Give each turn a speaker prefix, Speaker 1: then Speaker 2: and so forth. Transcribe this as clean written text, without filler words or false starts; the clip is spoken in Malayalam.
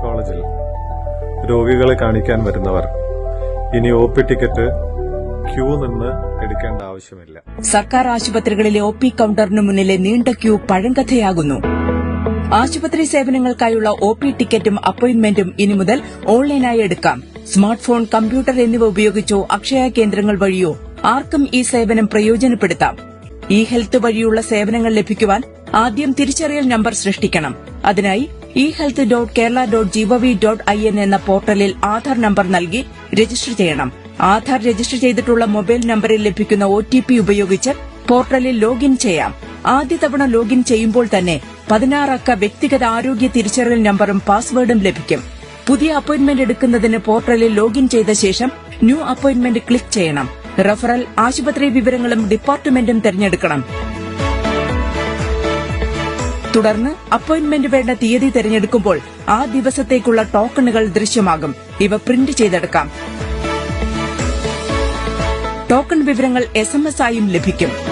Speaker 1: കോളേജിൽ രോഗികളെ കാണിക്കാൻ വരുന്നവർ ഇനി OP ടിക്കറ്റ് ക്യൂ നിന്ന് എടുക്കേണ്ട ആവശ്യമില്ല.
Speaker 2: സർക്കാർ ആശുപത്രികളിലെ OP കൌണ്ടറിന് മുന്നിലെ നീണ്ട ക്യൂ പഴങ്കഥയാകുന്നു. ആശുപത്രി സേവനങ്ങൾക്കായുള്ള OP ടിക്കറ്റും അപ്പോയിന്റ്മെന്റും ഇനി മുതൽ ഓൺലൈനായി എടുക്കാം. സ്മാർട്ട് ഫോൺ, കമ്പ്യൂട്ടർ എന്നിവ ഉപയോഗിച്ചോ അക്ഷയ കേന്ദ്രങ്ങൾ വഴിയോ ആർക്കും ഈ സേവനം പ്രയോജനപ്പെടുത്താം. ഇ-ഹെൽത്ത് വഴിയുള്ള സേവനങ്ങൾ ലഭിക്കുവാൻ ആദ്യം തിരിച്ചറിയൽ നമ്പർ സൃഷ്ടിക്കണം. അതിനായി ehealth.kerala.gov.in എന്ന പോർട്ടലിൽ ആധാർ നമ്പർ നൽകി രജിസ്റ്റർ ചെയ്യണം. ആധാർ രജിസ്റ്റർ ചെയ്തിട്ടുള്ള മൊബൈൽ നമ്പറിൽ ലഭിക്കുന്ന OTP ഉപയോഗിച്ച് പോർട്ടലിൽ ലോഗിൻ ചെയ്യാം. ആദ്യ തവണ ലോഗിൻ ചെയ്യുമ്പോൾ തന്നെ 16 അക്ക വ്യക്തിഗത ആരോഗ്യ തിരിച്ചറിയൽ നമ്പറും പാസ്വേഡും ലഭിക്കും. പുതിയ അപ്പോയിന്റ്മെന്റ് എടുക്കുന്നതിന് പോർട്ടലിൽ ലോഗിൻ ചെയ്ത ശേഷം ന്യൂ അപ്പോയിന്റ്മെന്റ് ക്ലിക്ക് ചെയ്യണം. റഫറൽ, ആശുപത്രി വിവരങ്ങളും ഡിപ്പാർട്ട്മെന്റും തിരഞ്ഞെടുക്കണം. തുടർന്ന് അപ്പോയിന്റ്മെന്റ് വേണ്ട തീയതി തിരഞ്ഞെടുക്കുമ്പോൾ ആ ദിവസത്തേക്കുള്ള ടോക്കണുകൾ ദൃശ്യമാകും. ഇവ പ്രിന്റ് ചെയ്തെടുക്കാം. ടോക്കൺ വിവരങ്ങൾ SMS ആയും ലഭിക്കും.